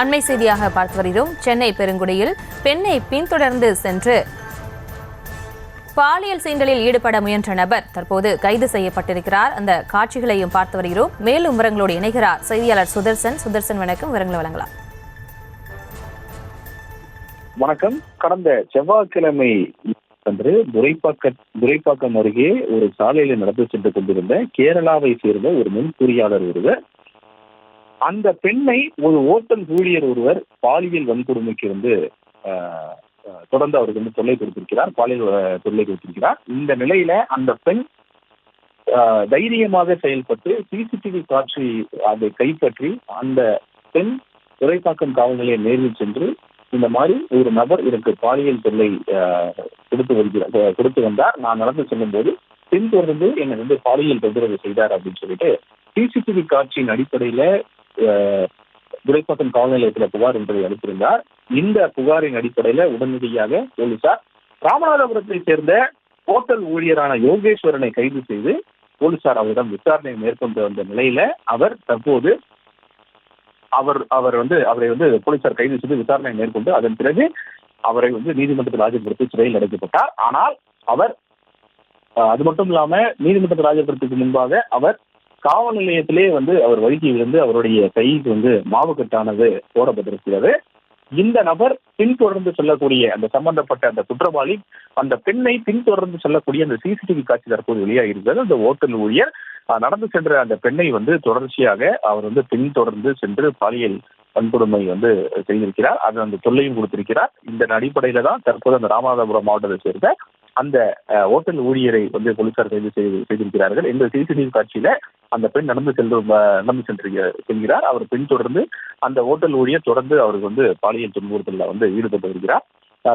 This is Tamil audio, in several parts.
அண்மை செய்தியாக பார்த்து வருகிறோம். சென்னை பெருங்குடியில் பெண்ணை பின்தொடர்ந்து சென்று பாலியல் சீண்டலில் ஈடுபட முயன்ற நபர் தற்போது கைது செய்யப்பட்டிருக்கிறார். அந்த காட்சிகளையும் பார்த்து வருகிறோம். மேலும் விவரங்களோடு இணைகிறார் செய்தியாளர் சுதர்சன். சுதர்சன், வணக்கம். விவரங்களை வழங்கலாம். வணக்கம். கடந்த செவ்வாய்க்கிழமை அன்று துரைப்பாக்கம் அருகே ஒரு சாலையில நடந்து சென்று கொண்டிருந்த கேரளாவை சேர்ந்த ஒரு மின்பொறியாளர் ஒருவர் அந்த பெண்ணை ஒரு ஓட்டல் ஊழியர் ஒருவர் பாலியல் வன்கொடுமைக்கு தொடர்ந்து அவருக்கு தொல்லை கொடுத்திருக்கிறார், பாலியல் தொல்லை கொடுத்திருக்கிறார். இந்த நிலையில அந்த பெண் தைரியமாக செயல்பட்டு சிசிடிவி காட்சி அதை கைப்பற்றி அந்த பெண் துரைப்பாக்கம் காவல் நிலையம் நேரில் சென்று இந்த மாதிரி ஒரு நபர் எனக்கு பாலியல் தொல்லை கொடுத்து வந்தார், நான் நடந்து செல்லும் போது பின்தொடர்ந்து என்னை பாலியல் தொந்தரவு செய்தார் அப்படின்னு சொல்லிட்டு சிசிடிவி காட்சியின் அடிப்படையில துரைப்பாக்கம் காவல் நிலையத்தில் புகார் என்பதை அளித்திருந்தார். இந்த புகாரின் அடிப்படையில உடனடியாக போலீசார் ராமநாதபுரத்தை சேர்ந்த ஹோட்டல் ஊழியரான யோகேஸ்வரனை கைது செய்து போலீசார் அவரிடம் விசாரணை மேற்கொண்டு வந்த நிலையில அவர் தற்போது அவரை போலீசார் கைது செய்து விசாரணை மேற்கொண்டு அதன் பிறகு அவரை நீதிமன்றத்தில் ஆஜர்படுத்தி சிறையில் அடைக்கப்பட்டார். ஆனால் அவர் அது மட்டும் இல்லாம நீதிமன்றத்தில் ஆஜர்படுத்துக்கு முன்பாக அவர் காவல் நிலையத்திலே அவர் வழுக்கி விழுந்து அவருடைய கைக்கு மாவுக்கட்டானது போடப்பட்டிருக்கிறது. இந்த நபர் பின்தொடர்ந்து செல்லக்கூடிய அந்த சம்பந்தப்பட்ட அந்த குற்றவாளி அந்த பெண்ணை பின்தொடர்ந்து செல்லக்கூடிய அந்த சிசிடிவி காட்சி தற்போது வெளியாக இருக்கிறது. அந்த ஓட்டல் ஊழியர் நடந்து சென்ற அந்த பெண்ணை தொடர்ச்சியாக அவர் பின்தொடர்ந்து சென்று பாலியல் வன்கொடுமை செய்திருக்கிறார். அது அந்த தொல்லையும் கொடுத்திருக்கிறார். இந்த அடிப்படையில தான் தற்போது அந்த ராமநாதபுரம் மாவட்டத்தை சேர்ந்த அந்த ஓட்டல் ஊழியரை போலீசார் கைது செய்திருக்கிறார்கள். இந்த சிசிடிவி காட்சியில அந்த பெண் நடந்து செல்கிறார். அவர் பின்தொடர்ந்து அந்த ஓட்டல் ஊழியர் தொடர்ந்து அவருக்கு பாலியல் துன்புறுத்தல ஈடுபட்டு வருகிறார்,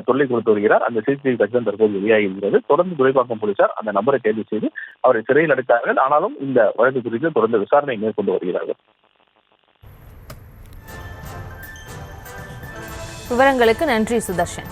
தொல்லை கொடுத்து வருகிறார். அந்த சிசிடிவி காட்சி தான் தற்போது வெளியாகி இருக்கிறது. தொடர்ந்து துரைப்பாக்கம் போலீசார் அந்த நபரை கைது செய்து அவரை சிறையில் அடைத்தார்கள். ஆனாலும் இந்த வழக்கு குறித்து தொடர்ந்து விசாரணை மேற்கொண்டு வருகிறார்கள். விவரங்களுக்கு நன்றி சுதர்ஷன்.